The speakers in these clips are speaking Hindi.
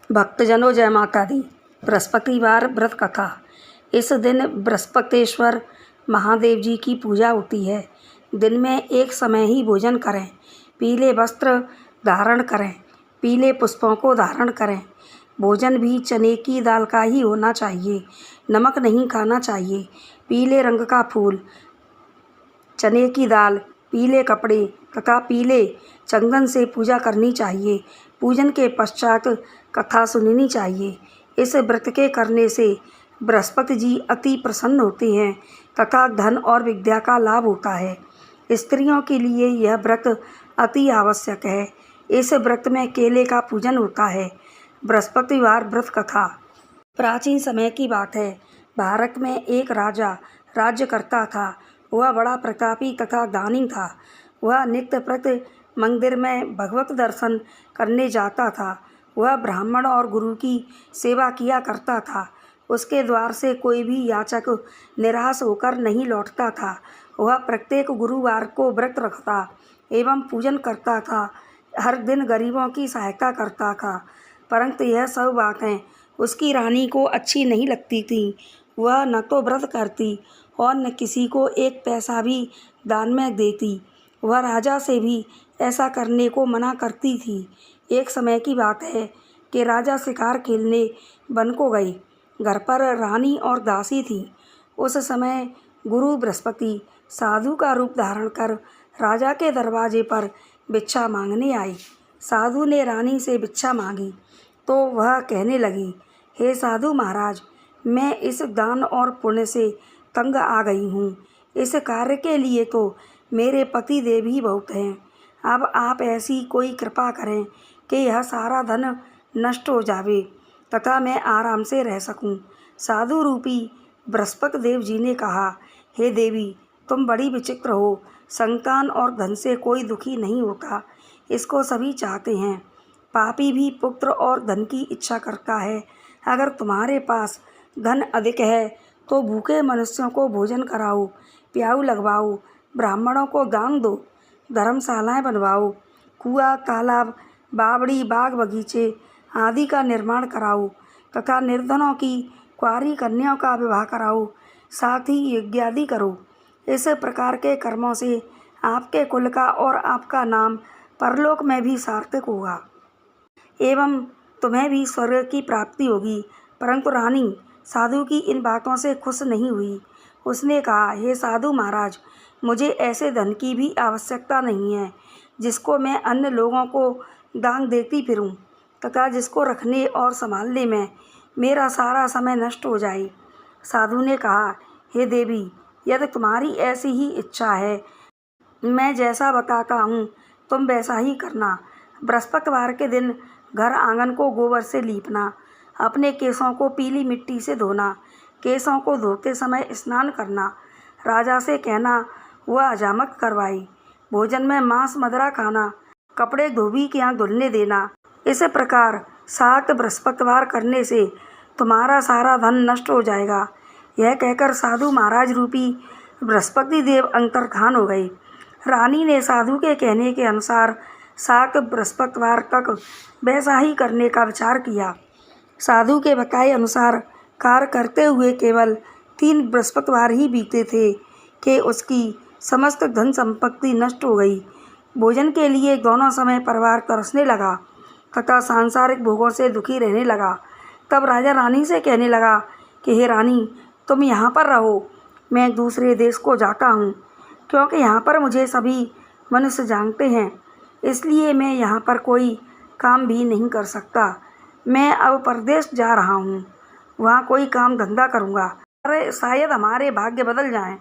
भक्तजनों जय माता दी। बृहस्पतिवार व्रत कथा। इस दिन बृहस्पतेश्वर महादेव जी की पूजा होती है। दिन में एक समय ही भोजन करें, पीले वस्त्र धारण करें, पीले पुष्पों को धारण करें। भोजन भी चने की दाल का ही होना चाहिए, नमक नहीं खाना चाहिए। पीले रंग का फूल, चने की दाल, पीले कपड़े तथा पीले चंदन से पूजा करनी चाहिए। पूजन के पश्चात कथा सुननी चाहिए। इस व्रत के करने से बृहस्पति जी अति प्रसन्न होते हैं तथा धन और विद्या का लाभ होता है। स्त्रियों के लिए यह व्रत अति आवश्यक है। इस व्रत में केले का पूजन होता है। बृहस्पतिवार व्रत कथा। प्राचीन समय की बात है। भारत में एक राजा राज्य करता था। वह बड़ा प्रतापी तथा दानी था। वह नित्य प्रति मंदिर में भगवत दर्शन करने जाता था। वह ब्राह्मण और गुरु की सेवा किया करता था। उसके द्वार से कोई भी याचक निराश होकर नहीं लौटता था। वह प्रत्येक गुरुवार को व्रत रखता एवं पूजन करता था। हर दिन गरीबों की सहायता करता था। परंतु यह सब बातें उसकी रानी को अच्छी नहीं लगती थीं। वह न तो व्रत करती और न किसी को एक पैसा भी दान में देती। वह राजा से भी ऐसा करने को मना करती थी। एक समय की बात है कि राजा शिकार खेलने वन को गए। घर पर रानी और दासी थी। उस समय गुरु बृहस्पति साधु का रूप धारण कर राजा के दरवाजे पर भिक्षा मांगने आए। साधु ने रानी से भिक्षा मांगी तो वह कहने लगी, हे साधु महाराज, मैं इस दान और पुण्य से तंग आ गई हूँ। इस कार्य के लिए तो मेरे पति देव ही बहुत हैं। अब आप ऐसी कोई कृपा करें कि यह सारा धन नष्ट हो जावे तथा मैं आराम से रह सकूं। साधु रूपी बृहस्पति देव जी ने कहा, हे देवी, तुम बड़ी विचित्र हो। संतान और धन से कोई दुखी नहीं होता, इसको सभी चाहते हैं। पापी भी पुत्र और धन की इच्छा करता है। अगर तुम्हारे पास धन अधिक है तो भूखे मनुष्यों को भोजन कराओ, प्याऊ लगवाओ, ब्राह्मणों को दान दो, धर्मशालाएं बनवाओ, कुआं, तालाब, बावड़ी, बाग बगीचे आदि का निर्माण कराओ तथा निर्धनों की कुंवारी कन्याओं का विवाह कराओ, साथ ही यज्ञ आदि करो। इस प्रकार के कर्मों से आपके कुल का और आपका नाम परलोक में भी सार्थक होगा एवं तुम्हें भी स्वर्ग की प्राप्ति होगी। परंतु रानी साधु की इन बातों से खुश नहीं हुई। उसने कहा, हे साधु महाराज, मुझे ऐसे धन की भी आवश्यकता नहीं है जिसको मैं अन्य लोगों को दान देती फिरूं तथा जिसको रखने और संभालने में मेरा सारा समय नष्ट हो जाए। साधु ने कहा, हे देवी, यदि तुम्हारी ऐसी ही इच्छा है, मैं जैसा बताता हूँ तुम वैसा ही करना। बृहस्पतिवार के दिन घर आंगन को गोबर से लीपना, अपने केसों को पीली मिट्टी से धोना, केसों को धोते समय स्नान करना, राजा से कहना वह हजामत करवाए, भोजन में मांस मदिरा खाना, कपड़े धोबी के यहाँ धुलने देना। इस प्रकार 7 बृहस्पतिवार करने से तुम्हारा सारा धन नष्ट हो जाएगा। यह कहकर साधु महाराज रूपी बृहस्पति देव अंतर्धान हो गए। रानी ने साधु के कहने के अनुसार 7 बृहस्पतिवार तक वैसा ही करने का विचार किया। साधु के बताए अनुसार कार्य करते हुए केवल 3 बृहस्पतिवार ही बीते थे कि उसकी समस्त धन संपत्ति नष्ट हो गई। भोजन के लिए दोनों समय परिवार तरसने लगा तथा सांसारिक भोगों से दुखी रहने लगा। तब राजा रानी से कहने लगा कि हे रानी, तुम यहाँ पर रहो, मैं दूसरे देश को जाता हूँ, क्योंकि यहाँ पर मुझे सभी मनुष्य जानते हैं, इसलिए मैं यहाँ पर कोई काम भी नहीं कर सकता। मैं अब परदेश जा रहा हूँ, वहाँ कोई काम धंधा करूँगा, अरे शायद हमारे भाग्य बदल जाएं।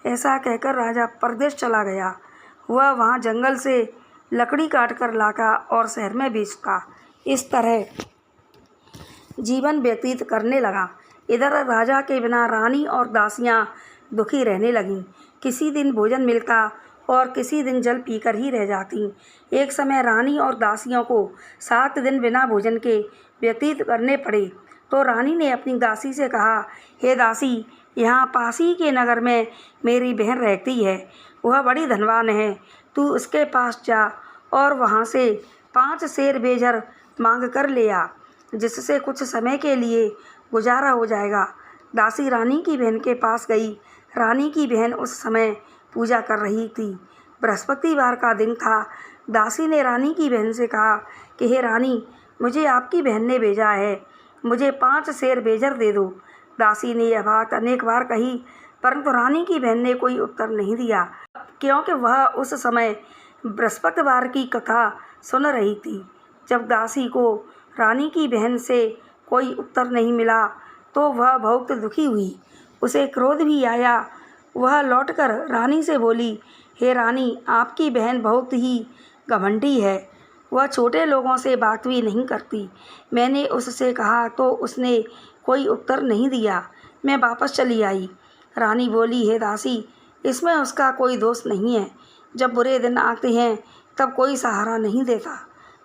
ऐसा कहकर राजा परदेश चला गया। वह वहाँ जंगल से लकड़ी काट कर लाता और शहर में बेचता। इस तरह जीवन व्यतीत करने लगा। इधर राजा के बिना रानी और दासियां दुखी रहने लगीं। किसी दिन भोजन मिलता और किसी दिन जल पीकर ही रह जाती। एक समय रानी और दासियों को 7 दिन बिना भोजन के व्यतीत करने पड़े तो रानी ने अपनी दासी से कहा, हे दासी, यहाँ पास ही के नगर में मेरी बहन रहती है, वह बड़ी धनवान है, तू उसके पास जा और वहाँ से 5 सेर बेजर मांग कर ले आ। जिससे कुछ समय के लिए गुजारा हो जाएगा। दासी रानी की बहन के पास गई। रानी की बहन उस समय पूजा कर रही थी। बृहस्पतिवार का दिन था। दासी ने रानी की बहन से कहा कि हे रानी, मुझे आपकी बहन ने भेजा है, मुझे 5 सेर बेजर दे दो। दासी ने यह बात अनेक बार कही, परंतु रानी की बहन ने कोई उत्तर नहीं दिया, क्योंकि वह उस समय बृहस्पतिवार की कथा सुन रही थी। जब दासी को रानी की बहन से कोई उत्तर नहीं मिला तो वह बहुत दुखी हुई। उसे क्रोध भी आया। वह लौटकर रानी से बोली, हे रानी, आपकी बहन बहुत ही घमंडी है। वह छोटे लोगों से बात भी नहीं करती। मैंने उससे कहा तो उसने कोई उत्तर नहीं दिया। मैं वापस चली आई। रानी बोली, हे दासी, इसमें उसका कोई दोष नहीं है। जब बुरे दिन आते हैं तब कोई सहारा नहीं देता।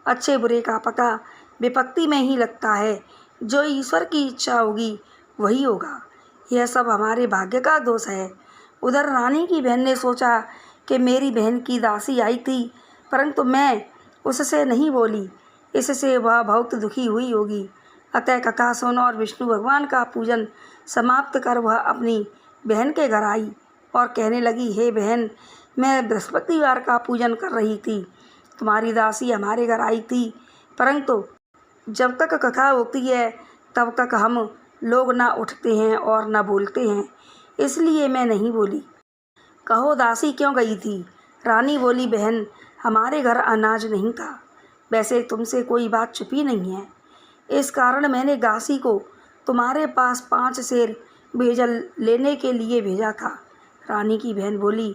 अच्छे बुरे का पता विपत्ति में ही लगता है। जो ईश्वर की इच्छा होगी वही होगा। यह सब हमारे भाग्य का दोष है। उधर रानी की बहन ने सोचा कि मेरी बहन की दासी आई थी, परंतु मैं उससे नहीं बोली, इससे वह बहुत दुखी हुई होगी। अतः कथा सुन और विष्णु भगवान का पूजन समाप्त कर वह अपनी बहन के घर आई और कहने लगी, हे बहन, मैं बृहस्पतिवार का पूजन कर रही थी। तुम्हारी दासी हमारे घर आई थी, परंतु जब तक कथा होती है तब तक हम लोग ना उठते हैं और न बोलते हैं, इसलिए मैं नहीं बोली। कहो दासी क्यों गई थी? रानी बोली, बहन, हमारे घर अनाज नहीं था। वैसे तुमसे कोई बात छुपी नहीं है, इस कारण मैंने दासी को तुम्हारे पास 5 सेर बेजल लेने के लिए भेजा था। रानी की बहन बोली,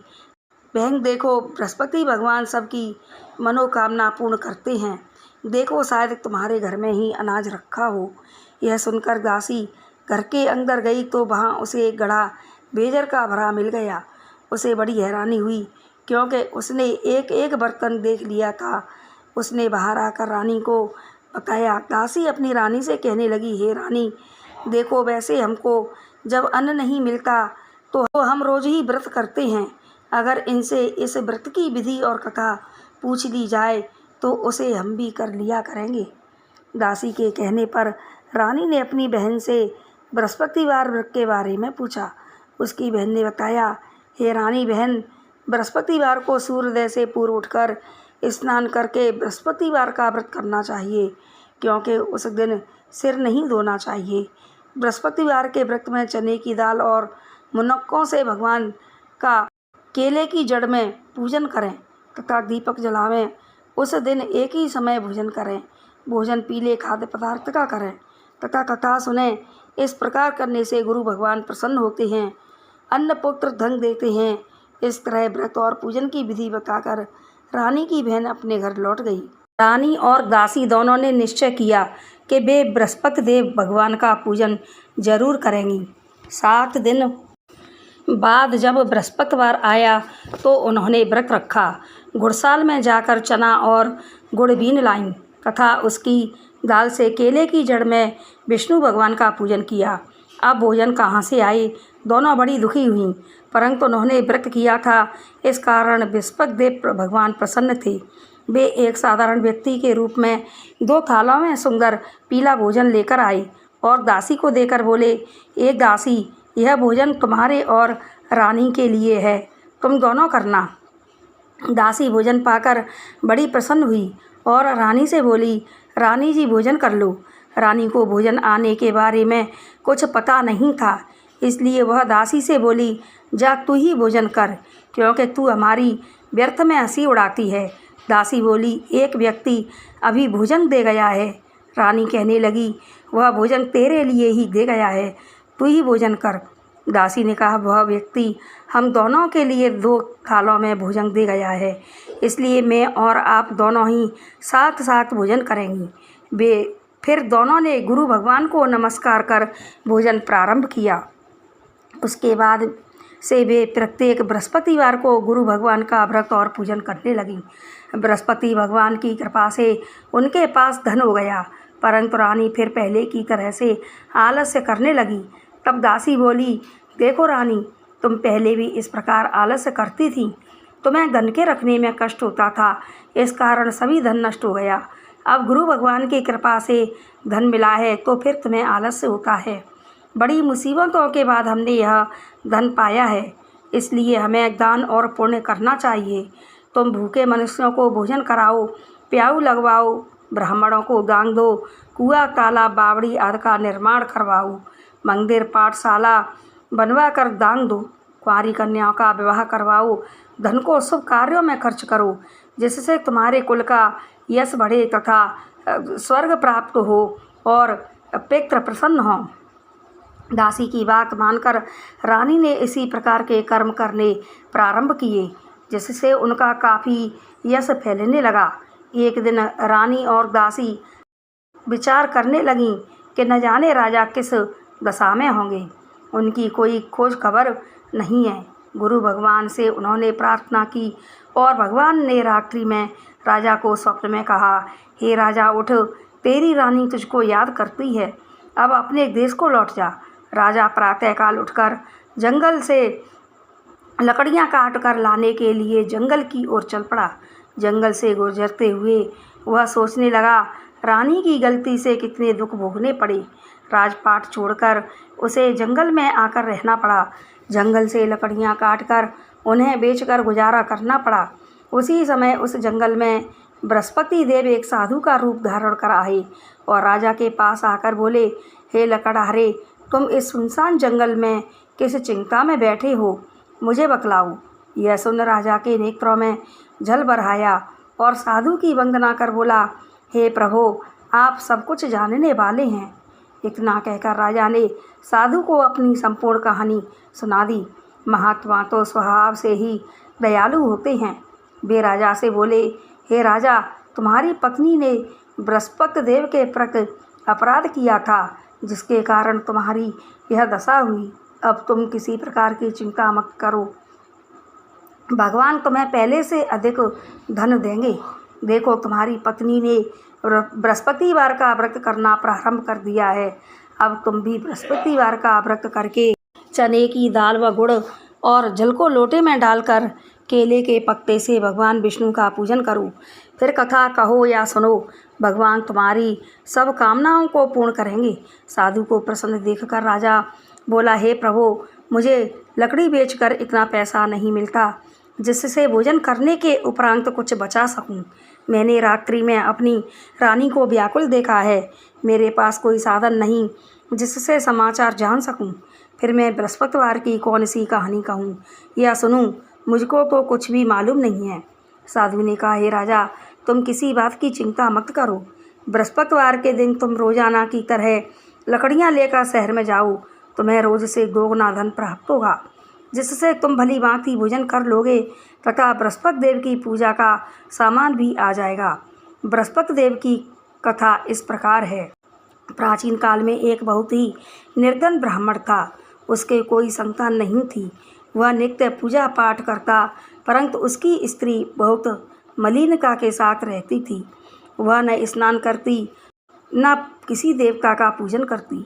बहन देखो, बृहस्पति भगवान सबकी मनोकामना पूर्ण करते हैं। देखो, शायद तुम्हारे घर में ही अनाज रखा हो। यह सुनकर दासी घर के अंदर गई तो वहाँ उसे एक गड़ा बेजर का भरा मिल गया। उसे बड़ी हैरानी हुई, क्योंकि उसने एक एक बर्तन देख लिया था। उसने बाहर आकर रानी को बताया। दासी अपनी रानी से कहने लगी, हे रानी, देखो, वैसे हमको जब अन्न नहीं मिलता तो हम रोज़ ही व्रत करते हैं। अगर इनसे इस व्रत की विधि और कथा पूछ ली जाए तो उसे हम भी कर लिया करेंगे। दासी के कहने पर रानी ने अपनी बहन से बृहस्पतिवार व्रत के बारे में पूछा। उसकी बहन ने बताया, हे रानी बहन, बृहस्पतिवार को सूर्योदय से पूर्व उठकर स्नान करके बृहस्पतिवार का व्रत करना चाहिए, क्योंकि उस दिन सिर नहीं धोना चाहिए। बृहस्पतिवार के व्रत में चने की दाल और मुनक्कों से भगवान का केले की जड़ में पूजन करें तथा दीपक जलावें। उस दिन एक ही समय भोजन करें। भोजन पीले खाद्य पदार्थ का करें तथा कथा सुने। इस प्रकार करने से गुरु भगवान प्रसन्न होते हैं, अन्न पुत्र धन देते हैं। इस तरह व्रत और पूजन की विधि बताकर रानी की बहन अपने घर लौट गई। रानी और दासी दोनों ने निश्चय किया कि वे बृहस्पति देव भगवान का पूजन जरूर करेंगी। 7 दिन बाद जब बृहस्पतिवार आया तो उन्होंने व्रत रखा। गुड़साल में जाकर चना और गुड़ बीन लाईं तथा उसकी दाल से केले की जड़ में विष्णु भगवान का पूजन किया। अब भोजन कहाँ से आए? दोनों बड़ी दुखी हुईं, परंतु उन्होंने व्रत किया था, इस कारण बृहस्पति देव भगवान प्रसन्न थे। वे एक साधारण व्यक्ति के रूप में 2 थालों में सुंदर पीला भोजन लेकर आए और दासी को देकर बोले, एक दासी, यह भोजन तुम्हारे और रानी के लिए है, तुम दोनों करना। दासी भोजन पाकर बड़ी प्रसन्न हुई और रानी से बोली, रानी जी, भोजन कर लो। रानी को भोजन आने के बारे में कुछ पता नहीं था, इसलिए वह दासी से बोली, जा तू ही भोजन कर, क्योंकि तू हमारी व्यर्थ में हंसी उड़ाती है। दासी बोली, एक व्यक्ति अभी भोजन दे गया है। रानी कहने लगी, वह भोजन तेरे लिए ही दे गया है, तू ही भोजन कर। दासी ने कहा, वह व्यक्ति हम दोनों के लिए 2 थालों में भोजन दे गया है, इसलिए मैं और आप दोनों ही साथ साथ भोजन करेंगी। वे फिर दोनों ने गुरु भगवान को नमस्कार कर भोजन प्रारंभ किया। उसके बाद से वे प्रत्येक बृहस्पतिवार को गुरु भगवान का व्रत और पूजन करने लगी। बृहस्पति भगवान की कृपा से उनके पास धन हो गया, परंतु रानी फिर पहले की तरह से आलस्य करने लगी। तब दासी बोली, देखो रानी, तुम पहले भी इस प्रकार आलस्य करती थी, तुम्हें धन के रखने में कष्ट होता था, इस कारण सभी धन नष्ट हो गया। अब गुरु भगवान की कृपा से धन मिला है तो फिर तुम्हें आलस्य होता है। बड़ी मुसीबतों के बाद हमने यह धन पाया है, इसलिए हमें दान और पुण्य करना चाहिए। तुम भूखे मनुष्यों को भोजन कराओ, प्याऊ लगवाओ, ब्राह्मणों को दान दो, कुआं तालाब बावड़ी आदि का निर्माण करवाओ, मंदिर पाठशाला बनवा कर दान दो, कुंवारी कन्याओं का विवाह करवाओ, धन को शुभ कार्यों में खर्च करो, जिससे तुम्हारे कुल का यश बढ़े तथा स्वर्ग प्राप्त हो और पितृ प्रसन्न हों। दासी की बात मानकर रानी ने इसी प्रकार के कर्म करने प्रारंभ किए, जिससे उनका काफ़ी यश फैलने लगा। एक दिन रानी और दासी विचार करने लगीं कि न जाने राजा किस दशा में होंगे, उनकी कोई खोज खबर नहीं है। गुरु भगवान से उन्होंने प्रार्थना की और भगवान ने रात्रि में राजा को स्वप्न में कहा, हे राजा उठ, तेरी रानी तुझको याद करती है, अब अपने देश को लौट जा। राजा प्रातःकाल उठकर जंगल से लकड़ियां काट कर लाने के लिए जंगल की ओर चल पड़ा। जंगल से गुजरते हुए वह सोचने लगा, रानी की गलती से कितने दुख भोगने पड़े। राजपाट छोड़कर उसे जंगल में आकर रहना पड़ा। जंगल से लकड़ियां काटकर उन्हें बेचकर गुजारा करना पड़ा। उसी समय उस जंगल में बृहस्पति देव एक साधु का रूप धारण कर आए और राजा के पास आकर बोले, हे लकड़हारे, तुम इस सुनसान जंगल में किस चिंता में बैठे हो, मुझे बतलाओ। यह सुन राजा के नेत्रों में जल बरहाया और साधु की वंदना कर बोला, हे प्रभु, आप सब कुछ जानने वाले हैं। इतना कहकर राजा ने साधु को अपनी संपूर्ण कहानी सुना दी। महात्मा तो स्वभाव से ही दयालु होते हैं। वे राजा से बोले, हे राजा, तुम्हारी पत्नी ने बृहस्पति देव के प्रति अपराध किया था, जिसके कारण तुम्हारी यह दशा हुई। अब तुम किसी प्रकार की चिंता मत करो, भगवान तुम्हें पहले से अधिक धन देंगे। देखो, तुम्हारी पत्नी ने बृहस्पतिवार का व्रत करना प्रारंभ कर दिया है। अब तुम भी बृहस्पतिवार का व्रत करके चने की दाल व गुड़ और जल को लोटे में डालकर केले के पत्ते से भगवान विष्णु का पूजन करो। फिर कथा कहो या सुनो, भगवान तुम्हारी सब कामनाओं को पूर्ण करेंगे। साधु को प्रसन्न देखकर राजा बोला, हे प्रभु, मुझे लकड़ी बेचकर इतना पैसा नहीं मिलता जिससे भोजन करने के उपरांत कुछ बचा सकूं। मैंने रात्रि में अपनी रानी को व्याकुल देखा है। मेरे पास कोई साधन नहीं जिससे समाचार जान सकूं। फिर मैं बृहस्पतिवार की कौन सी कहानी कहूं या सुनूं, मुझको तो कुछ भी मालूम नहीं है। साधु ने कहा, हे राजा, तुम किसी बात की चिंता मत करो। बृहस्पतिवार के दिन तुम रोजाना की तरह लकड़ियां लेकर शहर में जाओ। तुम्हें रोज से दोगुना धन प्राप्त होगा, जिससे तुम भली भांति भोजन कर लोगे तथा बृहस्पति देव की पूजा का सामान भी आ जाएगा। बृहस्पति देव की कथा इस प्रकार है। प्राचीन काल में एक बहुत ही निर्धन ब्राह्मण था। उसके कोई संतान नहीं थी। वह नित्य पूजा पाठ करता, परंतु उसकी स्त्री बहुत मलिनता के साथ रहती थी। वह न स्नान करती, न किसी देवता का पूजन करती।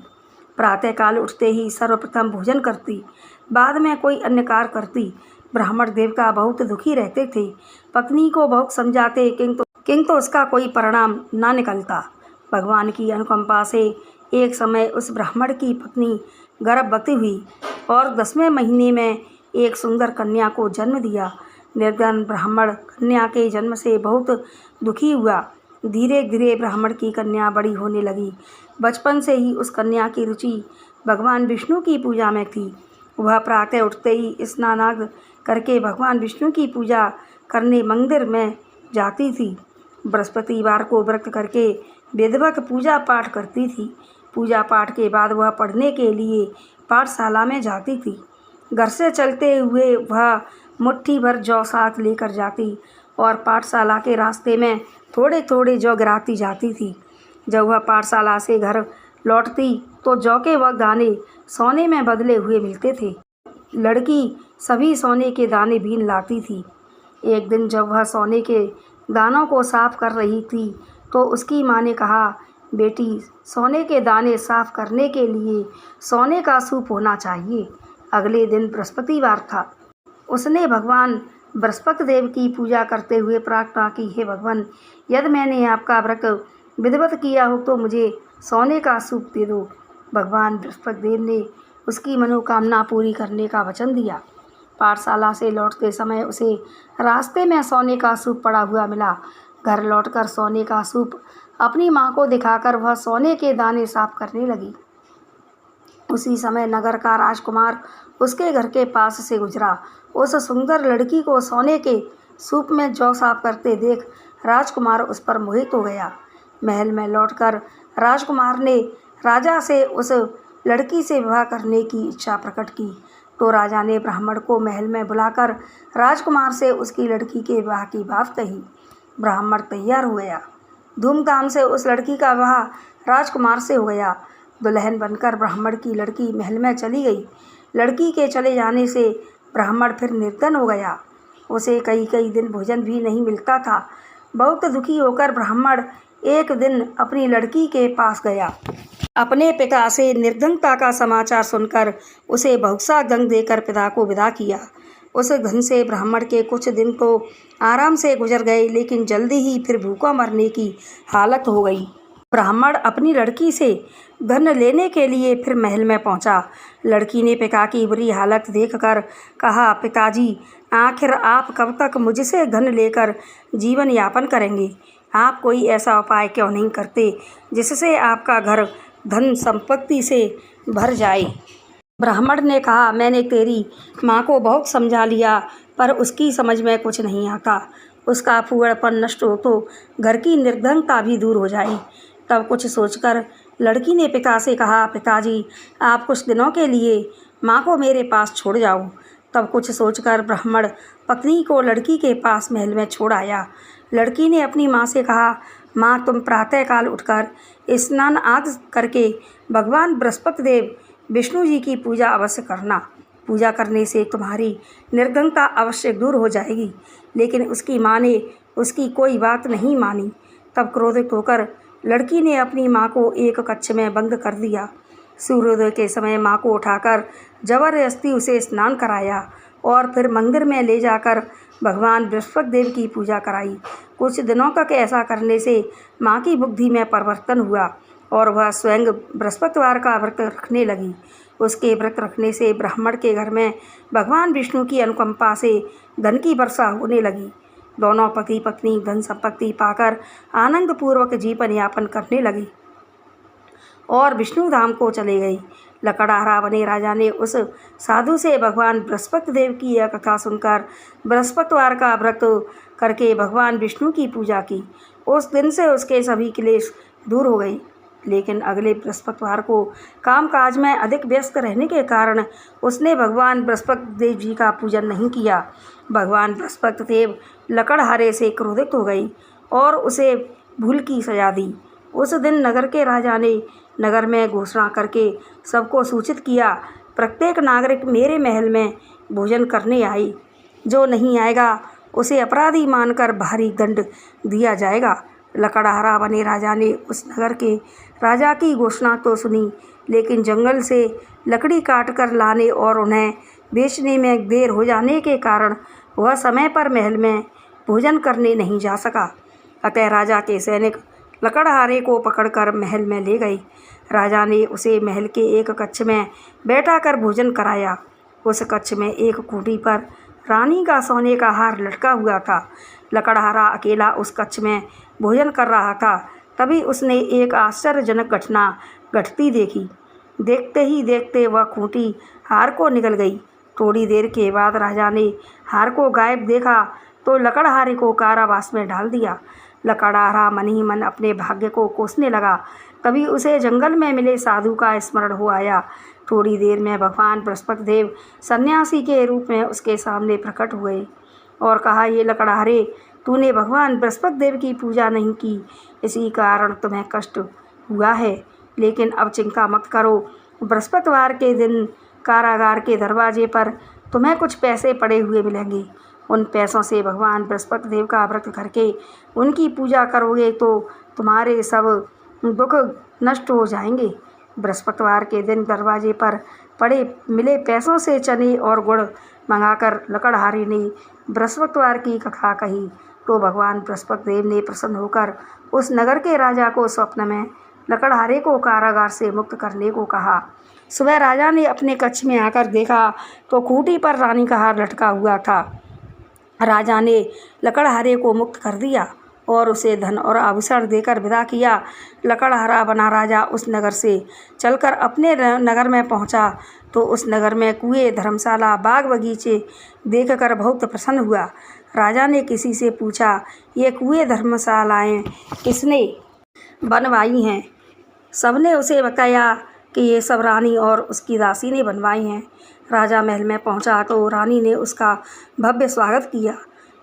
प्रातःकाल उठते ही सर्वप्रथम भोजन करती, बाद में कोई अन्य कार्य करती। ब्राह्मण देवता बहुत दुखी रहते थे। पत्नी को बहुत समझाते, किंतु उसका कोई परिणाम न निकलता। भगवान की अनुकंपा से एक समय उस ब्राह्मण की पत्नी गर्भवती हुई और 10वें महीने में एक सुंदर कन्या को जन्म दिया। निर्धन ब्राह्मण कन्या के जन्म से बहुत दुखी हुआ। धीरे धीरे ब्राह्मण की कन्या बड़ी होने लगी। बचपन से ही उस कन्या की रुचि भगवान विष्णु की पूजा में थी। वह प्रातः उठते ही स्नानादि करके भगवान विष्णु की पूजा करने मंदिर में जाती थी। बृहस्पतिवार को व्रत करके विधिवत पूजा पाठ करती थी। पूजा पाठ के बाद वह पढ़ने के लिए पाठशाला में जाती थी। घर से चलते हुए वह मुट्ठी भर जौ साथ लेकर जाती और पाठशाला के रास्ते में थोड़े थोड़े जौ गिराती जाती थी। जब वह पाठशाला से घर लौटती तो जौ के वह दाने सोने में बदले हुए मिलते थे। लड़की सभी सोने के दाने बीन लाती थी। एक दिन जब वह सोने के दानों को साफ कर रही थी तो उसकी माँ ने कहा, बेटी, सोने के दाने साफ करने के लिए सोने का सूप होना चाहिए। अगले दिन बृहस्पतिवार था। उसने भगवान बृहस्पति देव की पूजा करते हुए प्रार्थना की, हे भगवान, यदि मैंने आपका व्रत विधिवत किया हो तो मुझे सोने का सूप दे दो। भगवान बृहस्पति देव ने उसकी मनोकामना पूरी करने का वचन दिया। पाठशाला से लौटते समय उसे रास्ते में सोने का सूप पड़ा हुआ मिला। घर लौटकर सोने का सूप अपनी माँ को दिखाकर वह सोने के दाने साफ करने लगी। उसी समय नगर का राजकुमार उसके घर के पास से गुजरा। उस सुंदर लड़की को सोने के सूप में जौ साफ करते देख राजकुमार उस पर मोहित हो गया। महल में लौटकर राजकुमार ने राजा से उस लड़की से विवाह करने की इच्छा प्रकट की। तो राजा ने ब्राह्मण को महल में बुलाकर राजकुमार से उसकी लड़की के विवाह की बात कही। ब्राह्मण तैयार हो गया। धूमधाम से उस लड़की का विवाह राजकुमार से हो गया। दुल्हन बनकर ब्राह्मण की लड़की महल में चली गई। लड़की के चले जाने से ब्राह्मण फिर निर्धन हो गया। उसे कई कई दिन भोजन भी नहीं मिलता था। बहुत दुखी होकर ब्राह्मण एक दिन अपनी लड़की के पास गया। अपने पिता से निर्धनता का समाचार सुनकर उसे बहुत सा धन देकर पिता को विदा किया। उस धन से ब्राह्मण के कुछ दिन तो आराम से गुजर गए, लेकिन जल्दी ही फिर भूखा मरने की हालत हो गई। ब्राह्मण अपनी लड़की से धन लेने के लिए फिर महल में पहुंचा। लड़की ने पिता की बुरी हालत देखकर कहा, पिताजी, आखिर आप कब तक मुझसे धन लेकर जीवन यापन करेंगे? आप कोई ऐसा उपाय क्यों नहीं करते जिससे आपका घर धन संपत्ति से भर जाए? ब्राह्मण ने कहा, मैंने तेरी माँ को बहुत समझा लिया, पर उसकी समझ में कुछ नहीं आता। उसका फूहड़पन नष्ट हो तो घर की निर्धनता भी दूर हो जाए। तब कुछ सोचकर लड़की ने पिता से कहा, पिताजी, आप कुछ दिनों के लिए माँ को मेरे पास छोड़ जाओ। तब कुछ सोचकर ब्राह्मण पत्नी को लड़की के पास महल में छोड़ आया। लड़की ने अपनी माँ से कहा, माँ, तुम प्रातःकाल उठकर स्नान आदि करके भगवान बृहस्पति देव विष्णु जी की पूजा अवश्य करना। पूजा करने से तुम्हारी निर्धनता अवश्य दूर हो जाएगी। लेकिन उसकी माँ ने उसकी कोई बात नहीं मानी। तब क्रोधित होकर लड़की ने अपनी माँ को एक कक्ष में बंद कर दिया। सूर्योदय के समय माँ को उठाकर जबरदस्ती उसे स्नान कराया और फिर मंदिर में ले जाकर भगवान बृहस्पति देव की पूजा कराई। कुछ दिनों तक ऐसा करने से माँ की बुद्धि में परिवर्तन हुआ और वह स्वयं बृहस्पतिवार का व्रत रखने लगी। उसके व्रत रखने से ब्राह्मण के घर में भगवान विष्णु की अनुकंपा से धन की वर्षा होने लगी। दोनों पति पत्नी धन संपत्ति पाकर आनंदपूर्वक जीवन यापन करने लगी और विष्णु धाम को चले गई। लकड़हारा बने राजा ने उस साधु से भगवान बृहस्पति देव की यह कथा सुनकर बृहस्पतिवार का व्रत करके भगवान विष्णु की पूजा की। उस दिन से उसके सभी क्लेश दूर हो गई। लेकिन अगले बृहस्पतिवार को कामकाज में अधिक व्यस्त रहने के कारण उसने भगवान बृहस्पति देव जी का पूजन नहीं किया। भगवान बृहस्पति देव लकड़हारे से क्रोधित हो गई और उसे भूल की सजा दी। उस दिन नगर के राजा ने नगर में घोषणा करके सबको सूचित किया, प्रत्येक नागरिक मेरे महल में भोजन करने आए। जो नहीं आएगा उसे अपराधी मानकर भारी दंड दिया जाएगा। लकड़हारा बने राजा ने उस नगर के राजा की घोषणा तो सुनी, लेकिन जंगल से लकड़ी काट कर लाने और उन्हें बेचने में देर हो जाने के कारण वह समय पर महल में भोजन करने नहीं जा सका। अतः राजा के सैनिक लकड़हारे को पकड़कर महल में ले गए। राजा ने उसे महल के एक कक्ष में बैठा कर भोजन कराया। उस कक्ष में एक खूंटी पर रानी का सोने का हार लटका हुआ था। लकड़हारा अकेला उस कक्ष में भोजन कर रहा था। तभी उसने एक आश्चर्यजनक घटना घटती देखी। देखते ही देखते वह खूंटी हार को निकल गई। थोड़ी देर के बाद राजा ने हार को गायब देखा तो लकड़हारे को कारावास में डाल दिया। लकड़हारा मन ही मन अपने भाग्य को कोसने लगा। तभी उसे जंगल में मिले साधु का स्मरण हो आया। थोड़ी देर में भगवान बृहस्पति देव सन्यासी के रूप में उसके सामने प्रकट हुए और कहा, ये लकड़हारे, तूने भगवान बृहस्पति देव की पूजा नहीं की, इसी कारण तुम्हें कष्ट हुआ है। लेकिन अब चिंता मत करो, बृहस्पतिवार के दिन कारागार के दरवाजे पर तुम्हें कुछ पैसे पड़े हुए मिलेंगे। उन पैसों से भगवान बृहस्पति देव का व्रत करके उनकी पूजा करोगे तो तुम्हारे सब दुख नष्ट हो जाएंगे। बृहस्पतिवार के दिन दरवाजे पर पड़े मिले पैसों से चने और गुड़ मंगाकर लकड़हारे ने बृहस्पतिवार की कथा कही तो भगवान बृहस्पति देव ने प्रसन्न होकर उस नगर के राजा को स्वप्न में लकड़हारे को कारागार से मुक्त करने को कहा। सुबह राजा ने अपने कक्ष में आकर देखा तो खूंटी पर रानी का हार लटका हुआ था। राजा ने लकड़हारे को मुक्त कर दिया और उसे धन और आभूषण देकर विदा किया। लकड़हारा बना राजा उस नगर से चलकर अपने नगर में पहुंचा तो उस नगर में कुएं, धर्मशाला, बाग बगीचे देखकर बहुत प्रसन्न हुआ। राजा ने किसी से पूछा, ये कुएं धर्मशालाएं किसने बनवाई हैं? सबने उसे बताया कि ये सब रानी और उसकी दासी ने बनवाई हैं। राजा महल में पहुंचा तो रानी ने उसका भव्य स्वागत किया।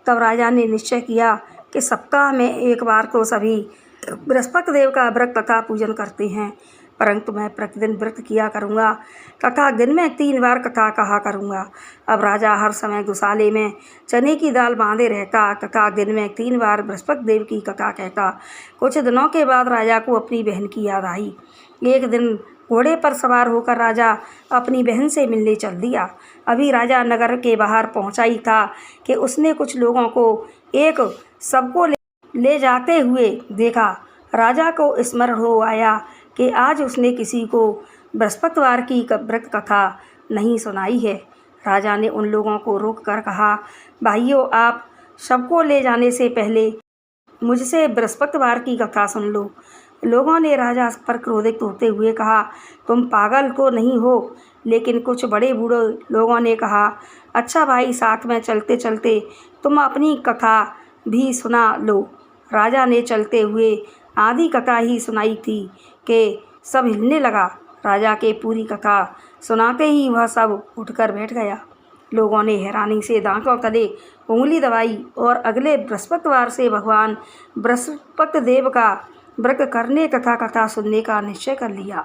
तब राजा ने निश्चय किया कि सप्ताह में एक बार तो सभी बृहस्पति देव का व्रत तथा पूजन करते हैं, परंतु मैं प्रतिदिन व्रत किया करूँगा तथा दिन में 3 बार कथा कहा करूँगा। अब राजा हर समय गौशाले में चने की दाल बांधे रहता तथा दिन में 3 बार बृहस्पति देव की कथा कहता। कुछ दिनों के बाद राजा को अपनी बहन की याद आई। एक दिन घोड़े पर सवार होकर राजा अपनी बहन से मिलने चल दिया। अभी राजा नगर के बाहर पहुंचा ही था कि उसने कुछ लोगों को एक सबको ले जाते हुए देखा। राजा को स्मरण हो आया कि आज उसने किसी को बृहस्पतिवार की व्रत कथा नहीं सुनाई है। राजा ने उन लोगों को रोक कर कहा, भाइयों, आप सबको ले जाने से पहले मुझसे बृहस्पतिवार की कथा सुन लो। लोगों ने राजा पर क्रोधित होते हुए कहा, तुम पागल तो नहीं हो? लेकिन कुछ बड़े बूढ़े लोगों ने कहा, अच्छा भाई, साथ में चलते चलते तुम अपनी कथा भी सुना लो। राजा ने चलते हुए आधी कथा ही सुनाई थी कि सब हिलने लगा। राजा के पूरी कथा सुनाते ही वह सब उठकर बैठ गया। लोगों ने हैरानी से दांतों तले उंगली दबाई और अगले बृहस्पतिवार से भगवान बृहस्पति देव का व्रत करने तथा कथा सुनने का निश्चय कर लिया।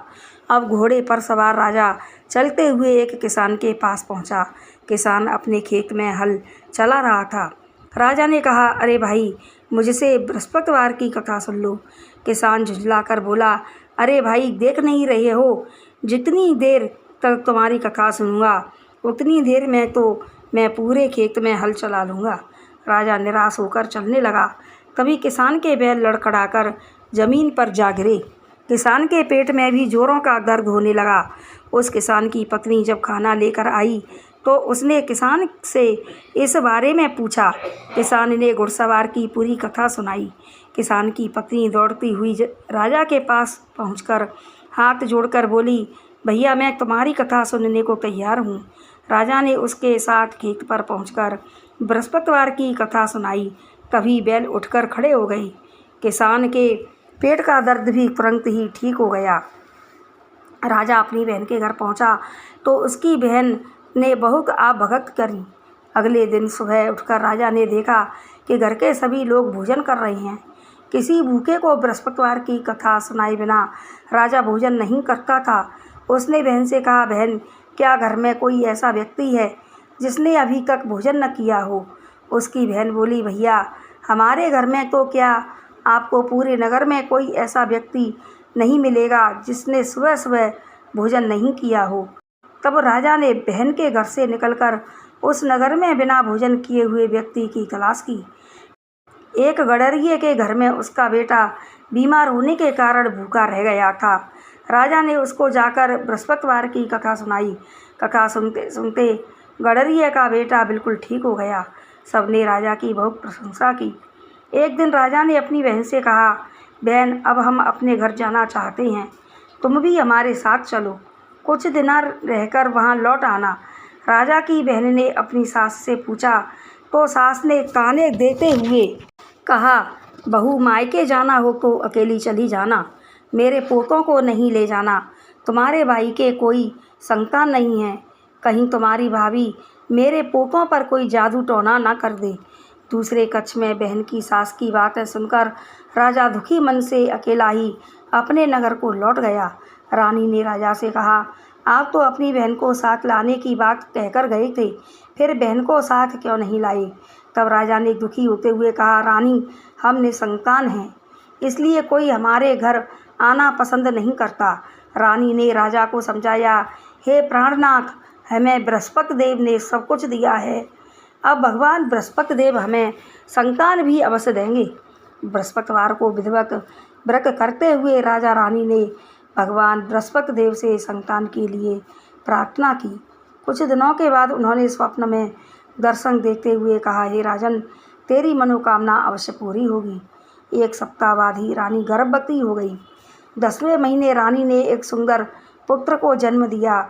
अब घोड़े पर सवार राजा चलते हुए एक किसान के पास पहुंचा। किसान अपने खेत में हल चला रहा था। राजा ने कहा, अरे भाई, मुझसे बृहस्पतिवार की कथा सुन लो। किसान झुंझलाकर बोला, अरे भाई, देख नहीं रहे हो, जितनी देर तक तुम्हारी कथा सुनूंगा उतनी देर में तो मैं पूरे खेत में हल चला लूँगा। राजा निराश होकर चलने लगा। तभी किसान के बैल लड़खड़ाकर जमीन पर जा गिरे। किसान के पेट में भी जोरों का दर्द होने लगा। उस किसान की पत्नी जब खाना लेकर आई तो उसने किसान से इस बारे में पूछा। किसान ने घुड़सवार की पूरी कथा सुनाई। किसान की पत्नी दौड़ती हुई राजा के पास पहुंचकर हाथ जोड़कर बोली, भैया, मैं तुम्हारी कथा सुनने को तैयार हूँ। राजा ने उसके साथ खेत पर पहुंचकर बृहस्पतिवार की कथा सुनाई। तभी बैल उठकर खड़े हो गए। किसान के पेट का दर्द भी तुरंत ही ठीक हो गया। राजा अपनी बहन के घर पहुंचा तो उसकी बहन ने बहुत भगत करी। अगले दिन सुबह उठकर राजा ने देखा कि घर के सभी लोग भोजन कर रहे हैं। किसी भूखे को बृहस्पतिवार की कथा सुनाए बिना राजा भोजन नहीं करता था। उसने बहन से कहा, बहन, क्या घर में कोई ऐसा व्यक्ति है जिसने अभी तक भोजन न किया हो? उसकी बहन बोली, भैया, हमारे घर में तो क्या, आपको पूरे नगर में कोई ऐसा व्यक्ति नहीं मिलेगा जिसने सुबह सुबह भोजन नहीं किया हो। तब राजा ने बहन के घर से निकलकर उस नगर में बिना भोजन किए हुए व्यक्ति की तलाश की। एक गडरिये के घर में उसका बेटा बीमार होने के कारण भूखा रह गया था। राजा ने उसको जाकर बृहस्पतिवार की कथा सुनाई। कथा सुनते सुनते गडरिये का बेटा बिल्कुल ठीक हो गया। सबने राजा की बहुत प्रशंसा की। एक दिन राजा ने अपनी बहन से कहा, बहन, अब हम अपने घर जाना चाहते हैं, तुम भी हमारे साथ चलो, कुछ दिन रहकर वहाँ लौट आना। राजा की बहन ने अपनी सास से पूछा तो सास ने ताने देते हुए कहा, बहू, मायके जाना हो तो अकेली चली जाना, मेरे पोतों को नहीं ले जाना। तुम्हारे भाई के कोई संतान नहीं है, कहीं तुम्हारी भाभी मेरे पोतों पर कोई जादू टोना ना कर दे। दूसरे कक्ष में बहन की सास की बातें सुनकर राजा दुखी मन से अकेला ही अपने नगर को लौट गया। रानी ने राजा से कहा, आप तो अपनी बहन को साथ लाने की बात कहकर गए थे, फिर बहन को साथ क्यों नहीं लाए? तब राजा ने दुखी होते हुए कहा, रानी, हम निसंतान हैं, इसलिए कोई हमारे घर आना पसंद नहीं करता। रानी ने राजा को समझाया, हे प्राणनाथ, हमें बृहस्पति देव ने सब कुछ दिया है, अब भगवान बृहस्पति देव हमें संतान भी अवश्य देंगे। बृहस्पतिवार को विधिवत व्रत करते हुए राजा रानी ने भगवान बृहस्पति देव से संतान के लिए प्रार्थना की। कुछ दिनों के बाद उन्होंने स्वप्न में दर्शन देखते हुए कहा, हे राजन, तेरी मनोकामना अवश्य पूरी होगी। 1 सप्ताह बाद ही रानी गर्भवती हो गई। 10वें महीने रानी ने एक सुंदर पुत्र को जन्म दिया।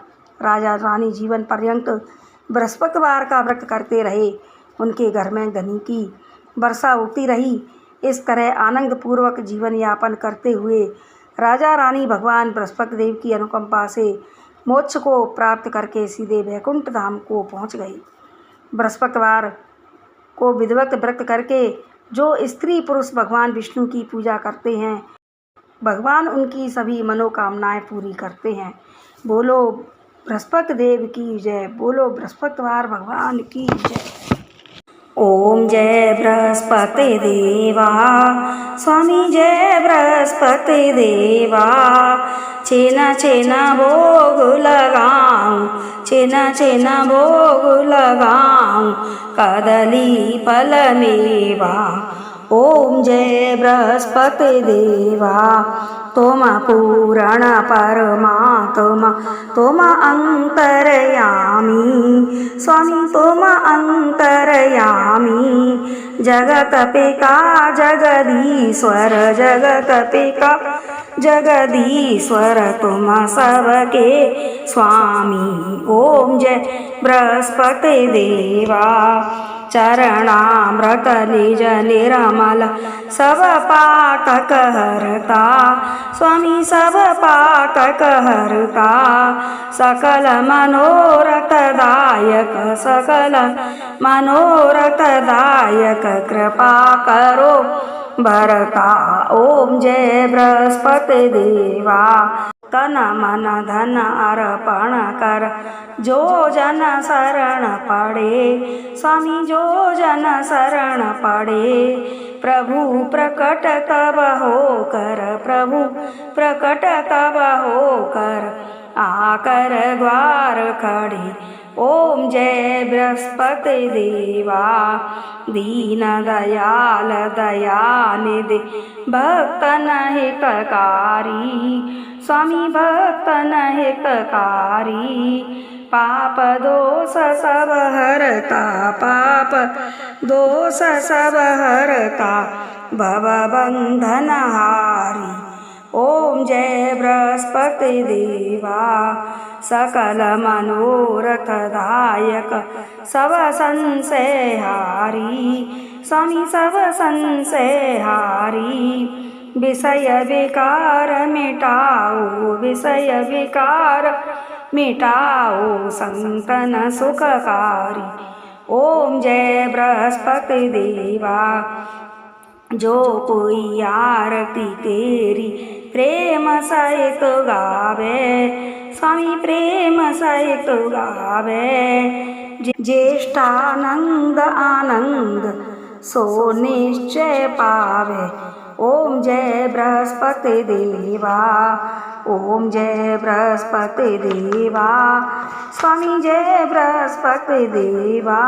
राजा रानी जीवन पर्यंत बृहस्पतिवार का व्रत करते रहे। उनके घर में धन की वर्षा होती रही। इस तरह आनंद पूर्वक जीवन यापन करते हुए राजा रानी भगवान बृहस्पति देव की अनुकंपा से मोक्ष को प्राप्त करके सीधे वैकुंठ धाम को पहुंच गए। बृहस्पतिवार को विधिवत व्रत करके जो स्त्री पुरुष भगवान विष्णु की पूजा करते हैं, भगवान उनकी सभी मनोकामनाएं पूरी करते हैं। बोलो बृहस्पति देव की जय, बोलो बृहस्पतिवार भगवान की जय। ओम जय बृहस्पति देवा, स्वामी जय बृहस्पति देवा। छेना छेना भोग लगाऊं, छेना छेना भोग लगाऊं, कदली फल मेवा। ओम जय बृहस्पति देवा, तुम पूरण परमात्मा, तुम अंतर्यामी, स्वामी तुम अंतर्यामी। जगत पिता जगदीश्वर, जगत पिता जगदीश्वर, तुम सबके स्वामी। ओम जय बृहस्पति देवा, चरणामृत निज निर्मल, सब पातक हरता, स्वामी सब पातक हरता। सकल मनोरथ दायक, सकल मनोरथ दायक, कृपा करो भरता। ओम जय बृहस्पति देवा, तन मन धन अर्पण कर, जो जन शरण पड़े, स्वामी जो जन शरण पड़े। प्रभु प्रकट तब होकर, प्रभु प्रकट तब होकर, आकर द्वार खड़े। ओम जय बृहस्पति देवा, दीन दयाल दयानिधि, भक्तन हितकारी, स्वामी भक्तन हितकारी। पाप दोष सब हरता, पाप दोष सब हरता, भव बंधन हारी। ओम जय बृहस्पति देवा, सकल मनोरथ दायक, सब संशय हारी, स्वामी सब संशय हारी। विषय विकार मिटाओ, विषय विकार मिटाओ, संतन सुखकारी। ओम जय बृहस्पति देवा, जो कोई आरती तेरी प्रेम सहित गावे, स्वामी प्रेम सहित गावे। ज्येष्ठानंद आनंद सो निश्चय पावे। ओम जय बृहस्पति देवा, ओम जय बृहस्पति देवा, स्वामी जय बृहस्पति देवा।